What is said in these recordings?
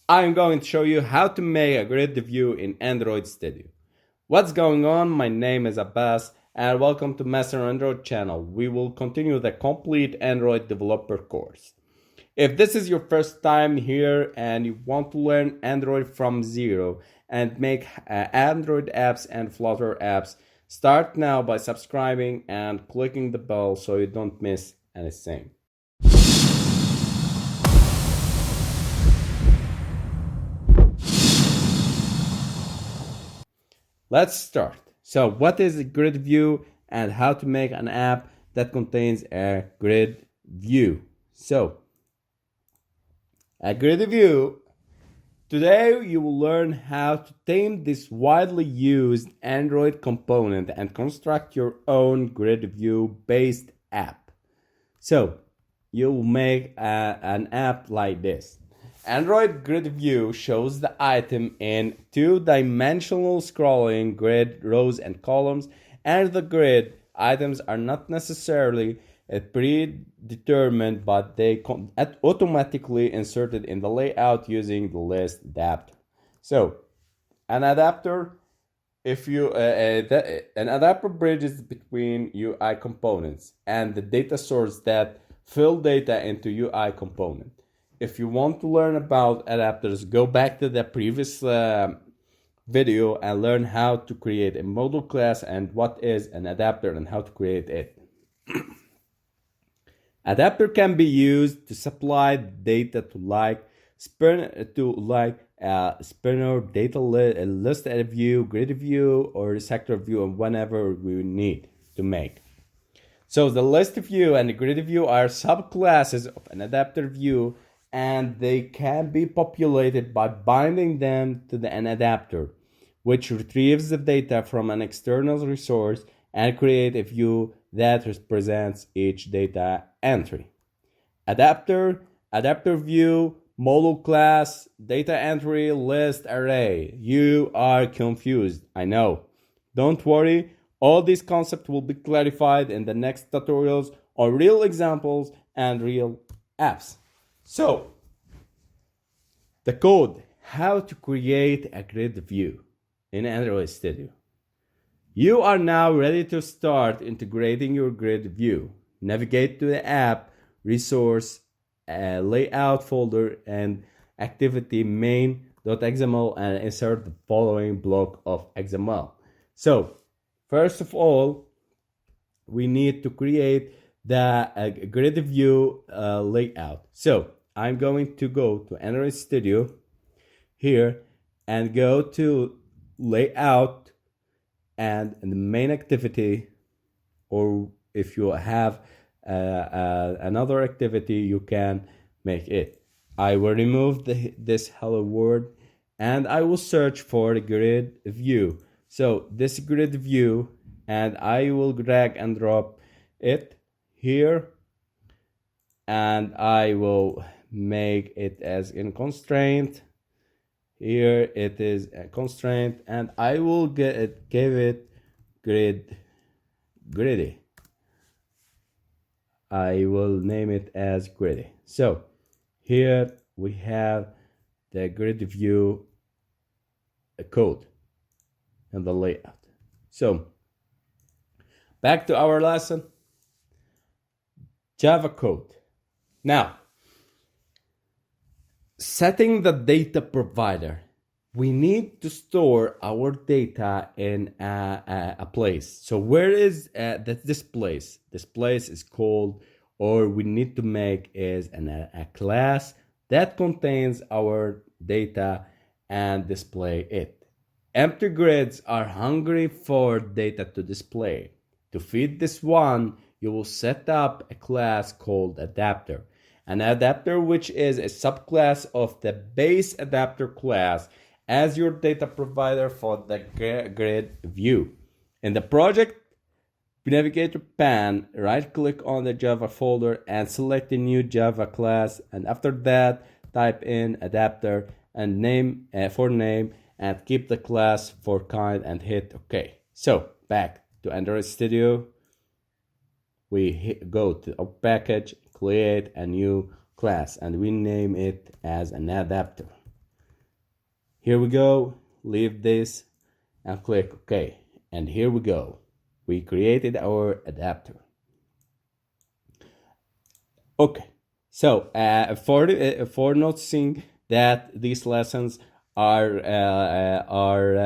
I'm going to show you how to make a grid view in Android Studio. What's going on? My name is Abbas and welcome to Master Android channel. We will continue the complete Android developer course. If this is your first time here and you want to learn Android from zero and make Android apps and Flutter apps, start now by subscribing and clicking the bell so you don't miss anything. Let's start. So what is a grid view and how to make an app that contains a grid view? So a grid view, today you will learn how to tame this widely used Android component and construct your own grid view based app. So you'll make an app like this. Android grid view shows the item in two-dimensional scrolling grid rows and columns, and the grid items are not necessarily predetermined, but they automatically inserted in the layout using the list adapter. So an adapter, an adapter bridges between UI components and the data source that fill data into UI component. If you want to learn about adapters, go back to the previous video and learn how to create a module class and what is an adapter and how to create it. Adapter can be used to supply data to spinner, data list view, grid view, or sector view, and whenever we need to make. So the list view and the grid view are subclasses of an adapter view, and they can be populated by binding them to an adapter, which retrieves the data from an external resource and create a view that represents each data entry. Adapter view, module class, data entry, list, array. You are confused, I know. Don't worry, all these concepts will be clarified in the next tutorials on real examples and real apps. So, the code, how to create a grid view in Android Studio. You are now ready to start integrating your grid view. Navigate to the app, resource, layout folder, and activity main.xml and insert the following block of XML. So, first of all, we need to create the grid view layout. So I'm going to go to Android Studio here and go to layout and the main activity, or if you have another activity, you can make it. I will remove this hello world and I will search for the grid view. So this grid view, and I will drag and drop it here, and I will make it as in constraint. Here it is a constraint, and I will give it griddy. I will name it as griddy. So here we have the grid view code and the layout. So back to our lesson. Java code. Now, setting the data provider. We need to store our data in a place. So where is this place? This place is called, or we need to make is a class that contains our data and display it. Empty grids are hungry for data to display. To feed this one, you will set up a class called adapter. An adapter, which is a subclass of the base adapter class, as your data provider for the grid view. In the project navigator pane, right click on the Java folder and select a new Java class, and after that type in adapter and name for name and keep the class for kind and hit OK. So back to Android Studio, we go to our package, create a new class, and we name it as an adapter. Here we go. Leave this and click OK. And here we go. We created our adapter. Okay. So for noticing that these lessons are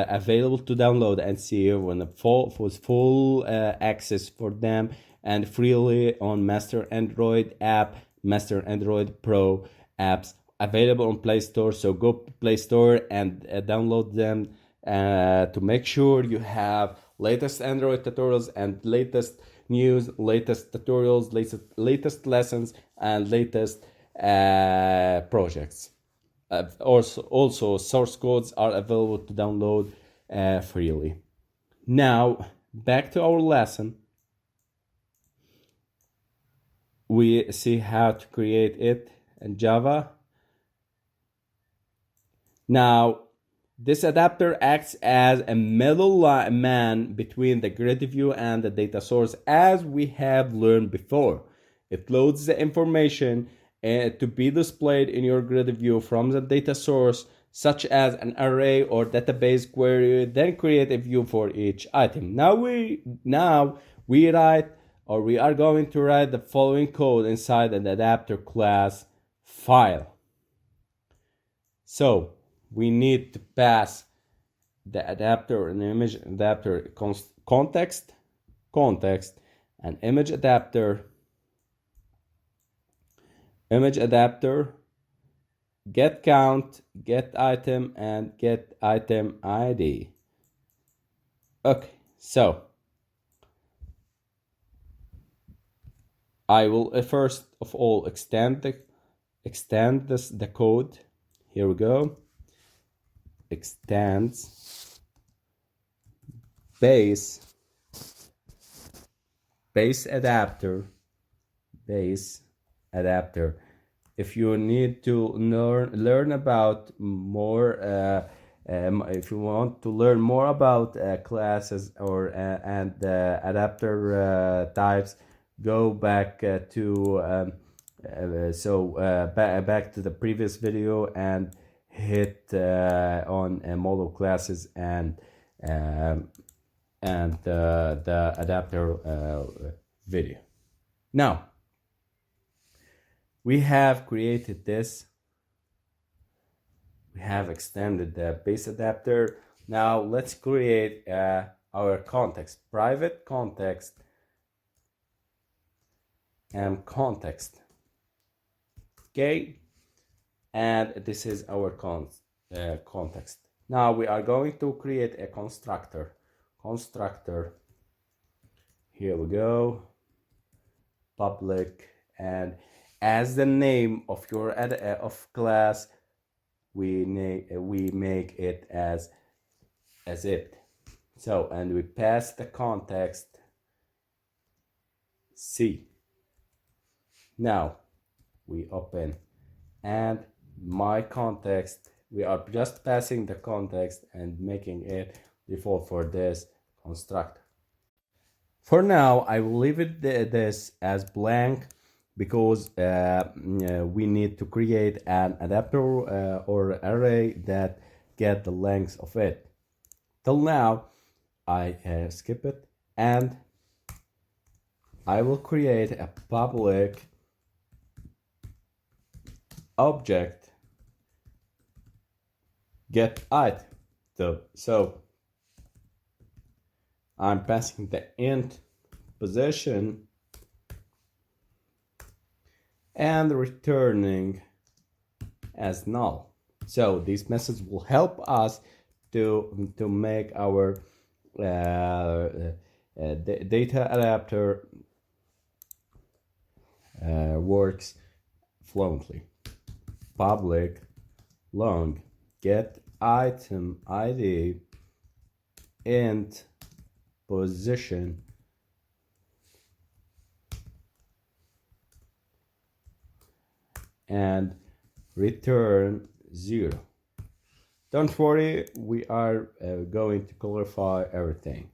available to download and see when full access for them and freely on Master Android app, Master Android Pro apps available on Play Store. So go Play Store and download them to make sure you have latest Android tutorials and latest news, latest tutorials, latest lessons, and latest projects. Also, source codes are available to download freely. Now, back to our lesson. We see how to create it in Java. Now, this adapter acts as a middleman between the grid view and the data source, as we have learned before. It loads the information to be displayed in your grid view from the data source, such as an array or database query, then create a view for each item. Now we are going to write the following code inside an adapter class file. So we need to pass the adapter and image adapter context, and image adapter, get count, get item, and get item ID. Okay, so I will first of all extend the code. Here we go. Extends base adapter. If you need to learn about more, if you want to learn more about classes or and adapter types, go back to back to the previous video and hit on model classes and the adapter video. Now we have created this. We have extended the base adapter. Now let's create our context, private context and context. Okay, and this is our context. Now we are going to create a constructor. Here we go. Public, and as the name of your of class, we make it as it. So, and we pass the context C. Now we open and my context, we are just passing the context and making it default for this constructor. For now, I will leave it this as blank because we need to create an adapter or array that get the length of it. Till now, I skip it and I will create a public object get item. So I'm passing the int position and returning as null. So these methods will help us to make our data adapter works fluently. Public long get item ID int position and return 0. Don't worry, we are going to clarify everything.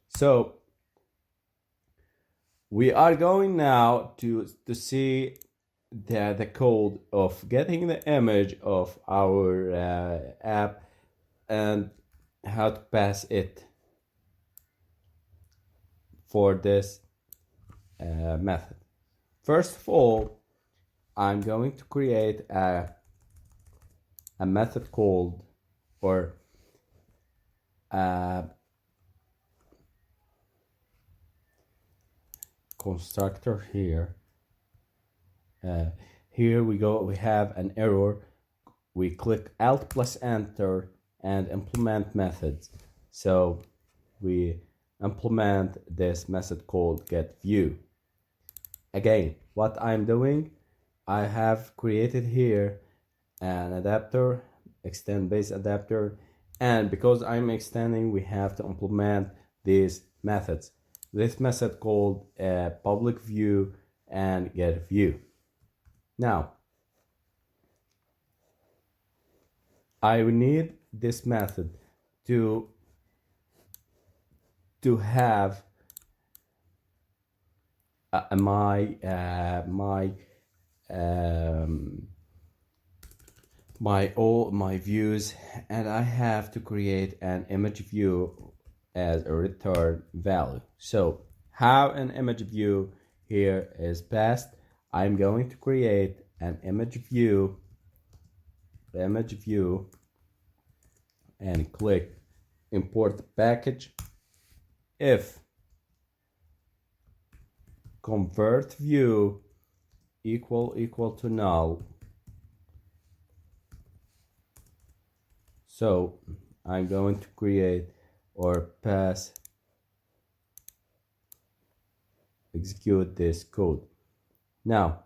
So we are going now to see the code of getting the image of our app and how to pass it for this method. First of all, I'm going to create a method called, or a constructor here. Here we go, we have an error. We click Alt plus Enter and implement methods. So we implement this method called getView. Again, what I'm doing, I have created here an adapter, extend base adapter, and because I'm extending, we have to implement these methods. This method called public view and getView. Now, I need this method to have my all my views, and I have to create an image view as a return value. So how an image view here is passed, I'm going to create an image view and click import package. If convert view equal to null, so I'm going to create or pass execute this code. Now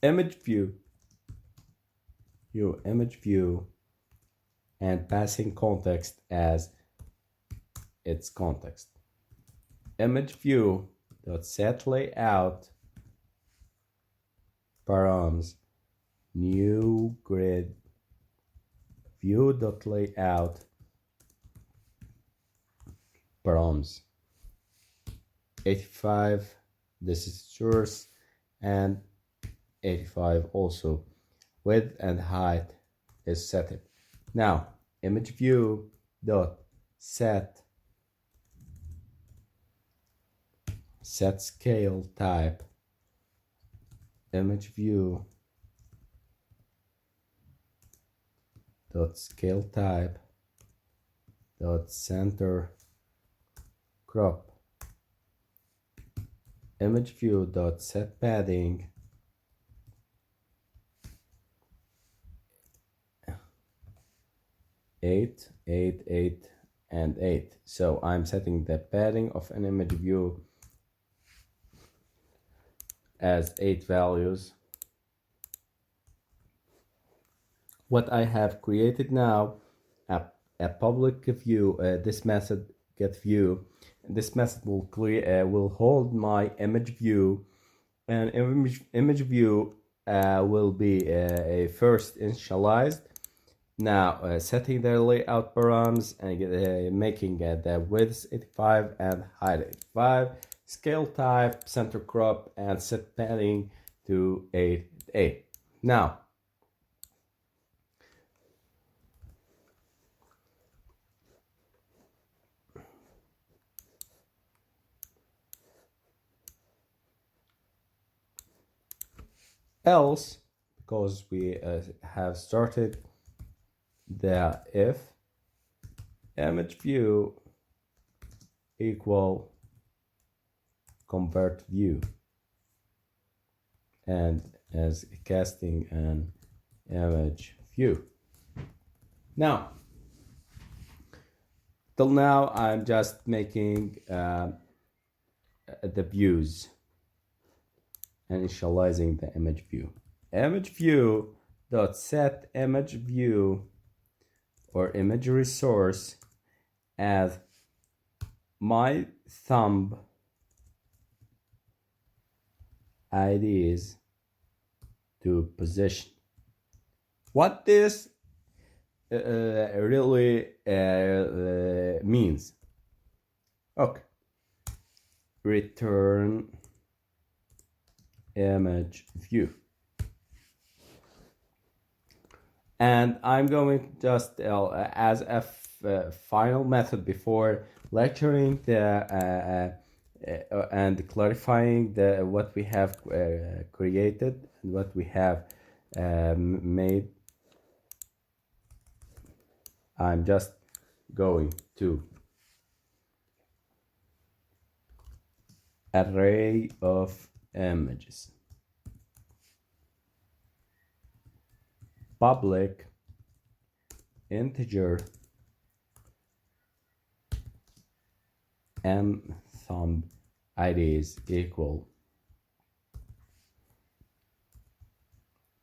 image view and passing context as its context. Image view dot set layout params new grid view dot layout params 85, this is source, and 85 also. Width and height is set. Now image view dot set scale type image view dot scale type dot center crop image view dot set padding 8, 8, 8, and 8. So I'm setting the padding of an image view as 8 values. What I have created now, a public view, this method getView. This method will hold my image view, and image view will be first initialized. Now setting the layout params and making the width 85 and height 85, scale type, center crop, and set padding to 8, 8. Now else, because we have started the if image view equal convert view, and as casting an image view. Now till now I'm just making the views and initializing the image view. Image view dot set image view or image resource as my thumb IDs to position. What this really means. Okay. Return image view. And I'm going to just as a final method before lecturing and clarifying what we have created and what we have made. I'm just going to array of images, public integer m thumb IDs equal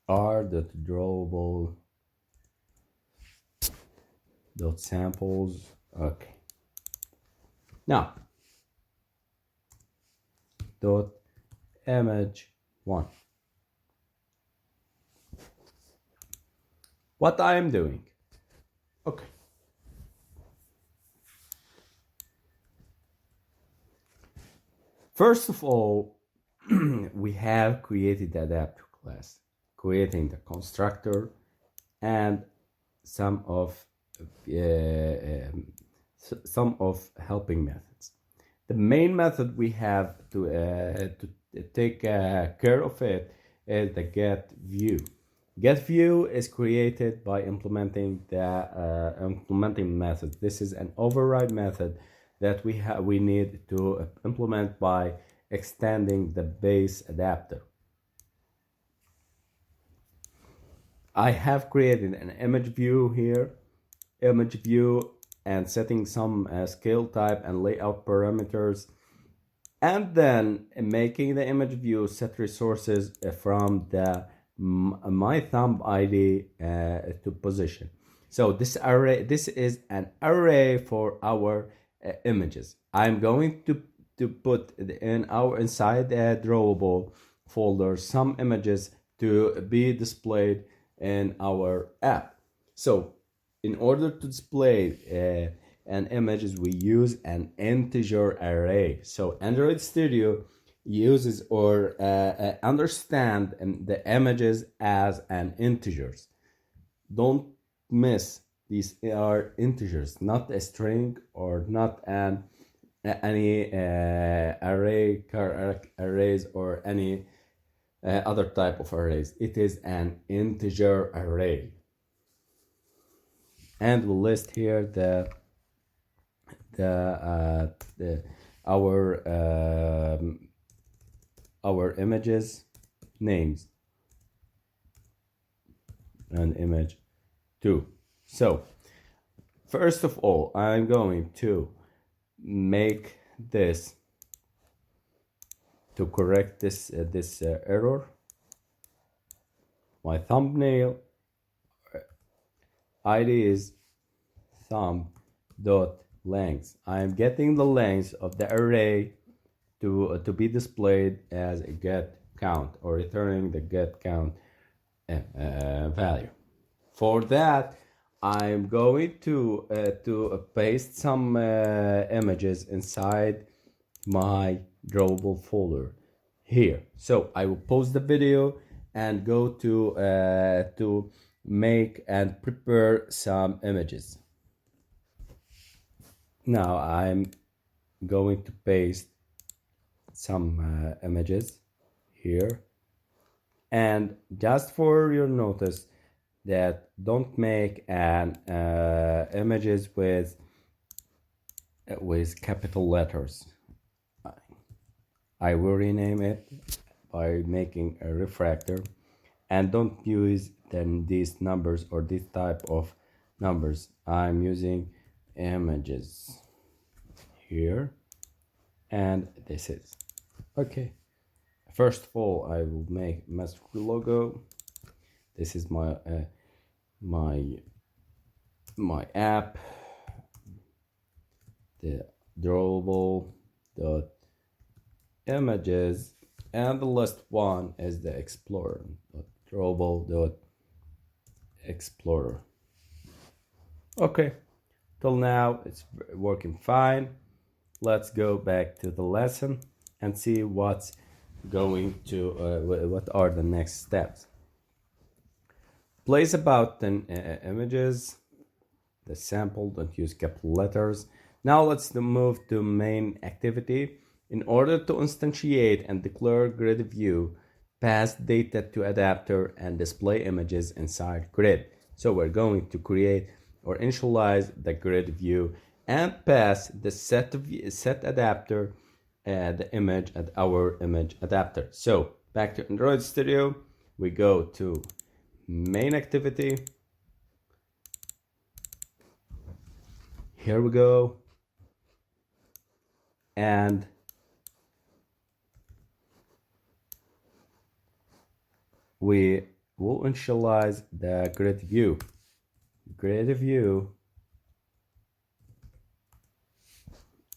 r.drawable dot samples. Okay, now dot image 1. What I am doing, okay, first of all, we have created the adapter class, creating the constructor and some of helping methods. The main method we have to take care of it is the get view. Get view is created by implementing the implementing method. This is an override method that we need to implement by extending the base adapter. I have created an image view here, image view, and setting some scale type and layout parameters, and then making the image view set resources from the my thumb ID to position. So this is an array for our images. I'm going to put inside the drawable folder some images to be displayed in our app. So in order to display an images, we use an integer array. So Android Studio uses or understand the images as an integers. Don't miss, these are integers, not a string or not any arrays or any other type of arrays. It is an integer array, and we'll list here our images names and image 2. So first of all, I'm going to make this to correct this error. My thumbnail ID is thumb dot length. I am getting the length of the array to be displayed as a get count, or returning the get count value. For that, I'm going to paste some images inside my drawable folder here. So I will pause the video and go to make and prepare some images. Now I'm going to paste some images here, and just for your notice that don't make an images with capital letters. I will rename it by making a refractor, and don't use then these numbers or this type of numbers. I'm using images here, and this is okay. First of all, I will make master logo. This is my my app, the drawable dot images, and the last one is the explorer, drawable dot explorer. Okay, till now it's working fine. Let's go back to the lesson and see what's going to what are the next steps. Place about 10 images. The sample, don't use capital letters. Now let's move to main activity. In order to instantiate and declare grid view, pass data to adapter and display images inside grid. So we're going to create or initialize the grid view and pass the set adapter the image at our image adapter. So back to Android Studio, we go to main activity. Here we go, and we will initialize the grid view.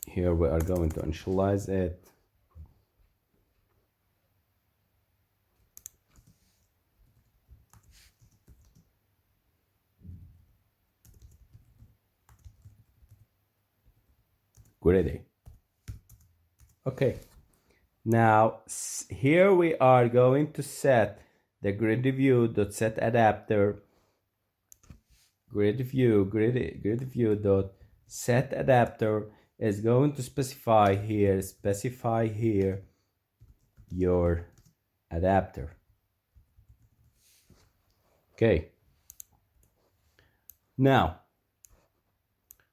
Here we are going to initialize it. Griddy. Okay. Now here we are going to set the grid view dot set adapter grid view dot set adapter is going to specify here your adapter. Okay. Now,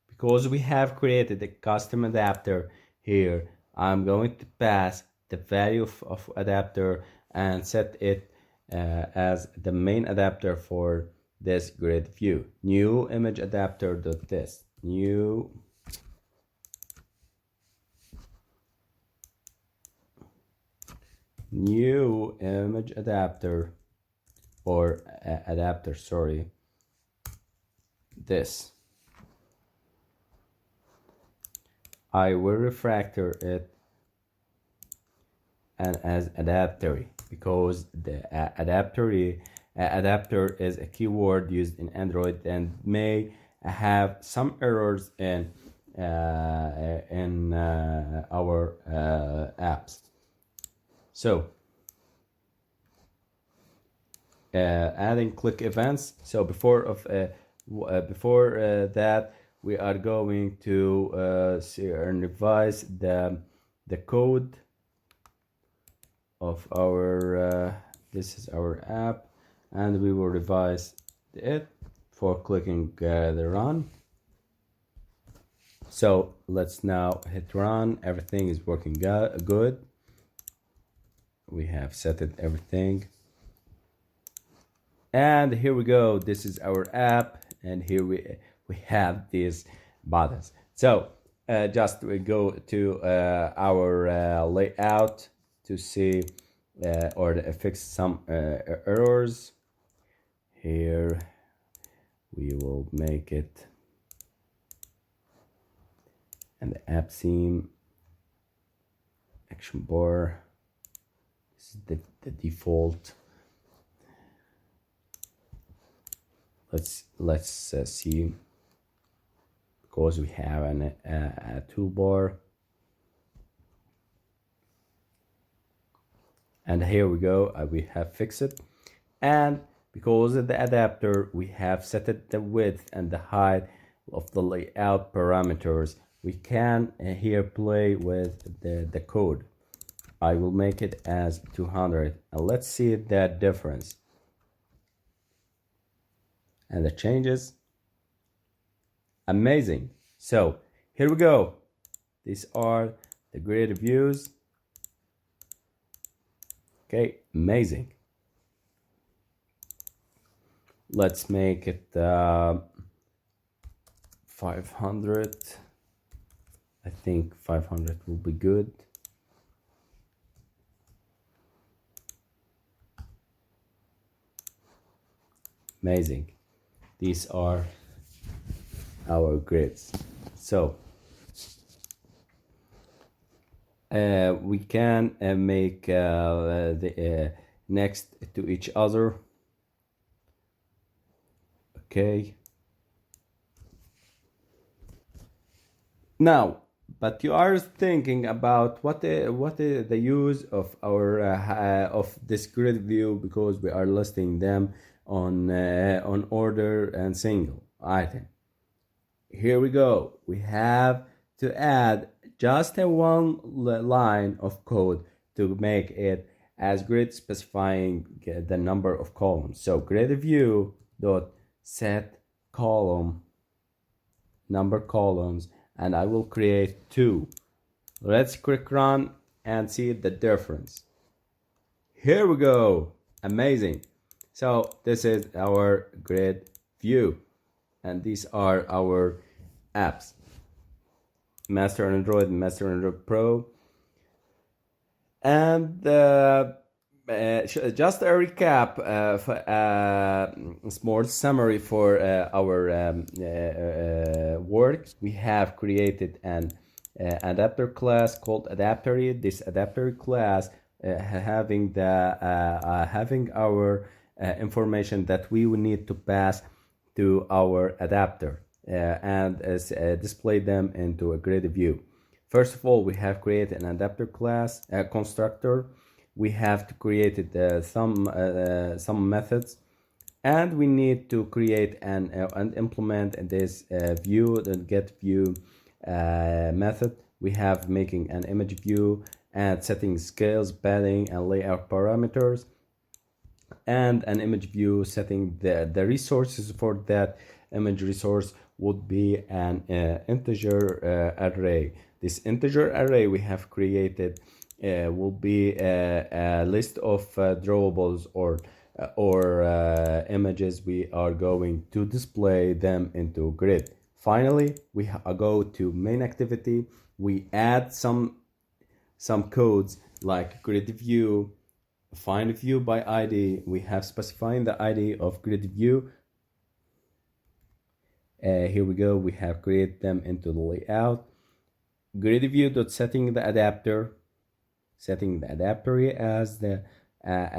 because we have created a custom adapter here, I'm going to pass the value of adapter and set it as the main adapter for this grid view. New image adapter dot this new image adapter or adapter, sorry, this. I will refactor it and as adapter because the adapter is a keyword used in Android and may have some errors in our apps. So adding click events. So before that, we are going to see and revise the code of our this is our app, and we will revise it for clicking the run. So let's now hit run. Everything is working good. We have set it everything, and here we go. This is our app, and here we have these buttons. So just we go to our layout to see or to fix some errors. Here we will make it, and the app theme action bar. This is the default. Let's see, because we have a toolbar, and here we go. We have fixed it, and because of the adapter, we have set it the width and the height of the layout parameters. We can here play with the code. I will make it as 200, and let's see that difference and the changes. Amazing. So here we go. These are the grid views. Okay, amazing. Let's make it 500. I think 500 will be good. Amazing. These are our grids. So we can make the next to each other. Okay. Now, but you are thinking about what is the use of our of this grid view, because we are listing them on order and single item. Here we go. We have to add just a one line of code to make it as grid, specifying the number of columns. So grid view dot set column number columns, and I will create 2. Let's click run and see the difference. Here we go. Amazing. So this is our grid view, and these are our apps: Master Android and Master Android Pro. And just a recap, a small summary for our work. We have created an adapter class called adapter. This adapter class having our information that we will need to pass to our adapter and display them into a grid view. First of all, we have created an adapter class constructor. We have to create some methods, and we need to create and implement this view, the get view method. We have making an image view and setting scales, padding, and layout parameters, and an image view setting the resources for that image resource would be an integer array. This integer array we have created will be a list of drawables or images. We are going to display them into grid. Finally, we go to main activity. We add some codes like grid view, find view by ID. We have specifying the ID of grid view. Here we go. We have created them into the layout. Grid view dot setting the adapter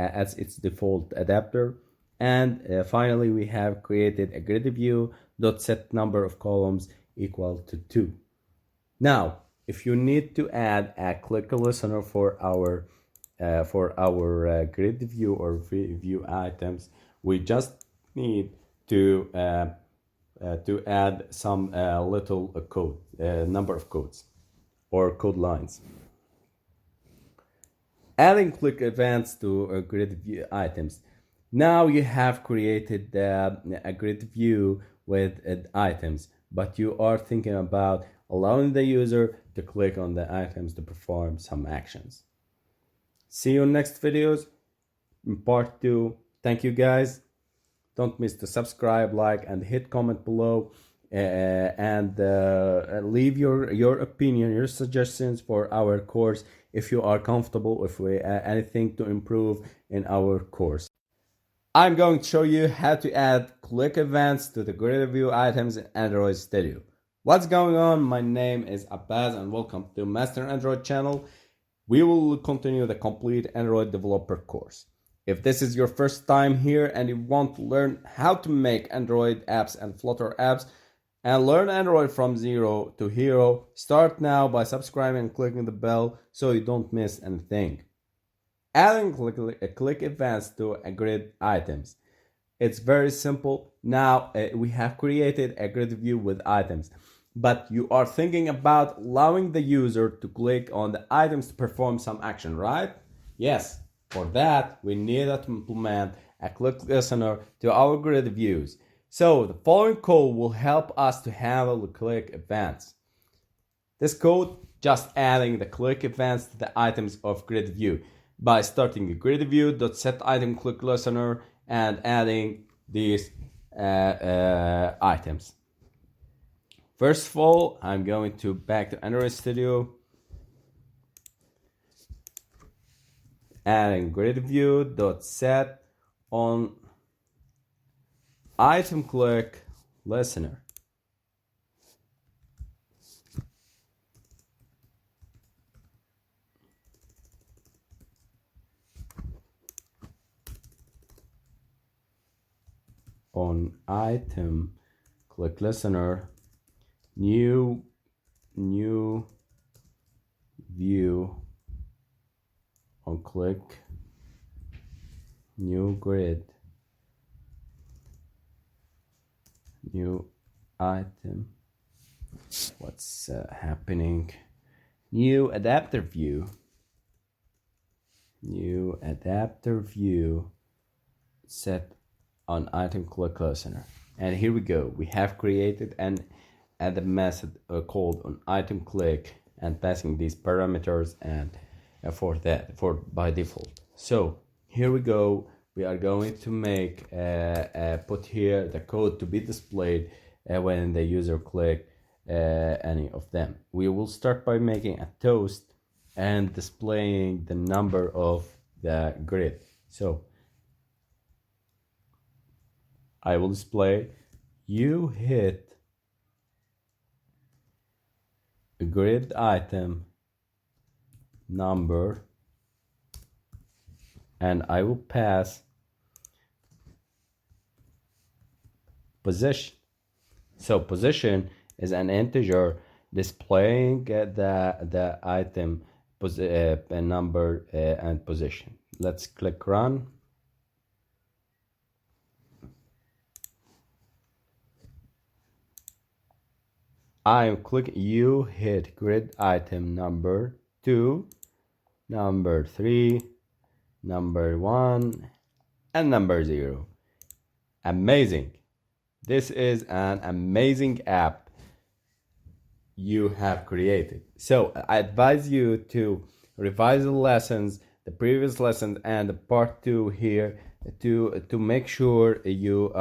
as its default adapter. And finally, we have created a grid view dot set number of columns equal to 2. Now, if you need to add a click listener for our grid view or view items, we just need to add some little code, number of codes or code lines. Adding click events to grid view items. Now you have created a grid view with items, but you are thinking about allowing the user to click on the items to perform some actions. See you in next videos in part 2. Thank you guys. Don't miss to subscribe, like, and hit comment below, and leave your opinion, your suggestions for our course if you are comfortable, if we anything to improve in our course. I'm going to show you how to add click events to the grid view items in Android Studio. What's going on? My name is Abbas and welcome to Master Android channel. We will continue the complete Android developer course. If this is your first time here and you want to learn how to make Android apps and Flutter apps and learn Android from zero to hero, start now by subscribing and clicking the bell so you don't miss anything. Adding click events to a grid items. It's very simple. Now we have created a grid view with items, but you are thinking about allowing the user to click on the items to perform some action, right? Yes. For that, we need to implement a click listener to our grid views. So the following code will help us to handle the click events. This code just adding the click events to the items of grid view by starting a grid view.setItem click listener and adding these items. First of all, I'm going to back to Android Studio. Adding grid view dot set on item click listener. On item click listener, new view on click new grid, new item. What's happening? New adapter view. New adapter view set on item click listener. And here we go. We have created an add method called on item click and passing these parameters and for by default. So here we go. We are going to make put here the code to be displayed when the user click any of them. We will start by making a toast and displaying the number of the grid. So I will display you hit a grid item number, and I will pass position. So position is an integer displaying the item number and position. Let's click run. I'm clicking you hit grid item number 2, number 3, number 1, and number 0. Amazing. This is an amazing app you have created. So I advise you to revise the lessons, the previous lessons, and the part 2 here to make sure you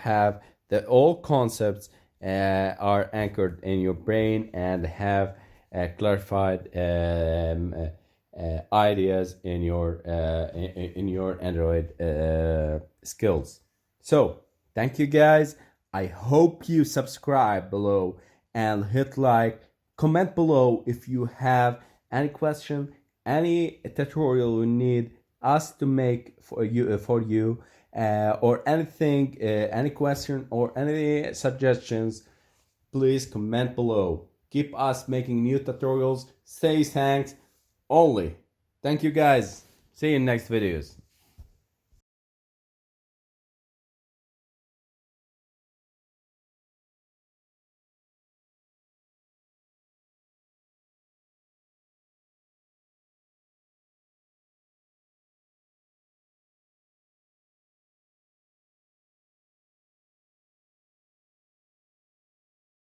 have the all concepts are anchored in your brain and have clarified ideas in your Android skills. So thank you guys. I hope you subscribe below and hit like, comment below if you have any question, any tutorial you need us to make for you or anything, any question or any suggestions. Please comment below. Keep us making new tutorials. Say thanks only. Thank you guys. See you in next videos.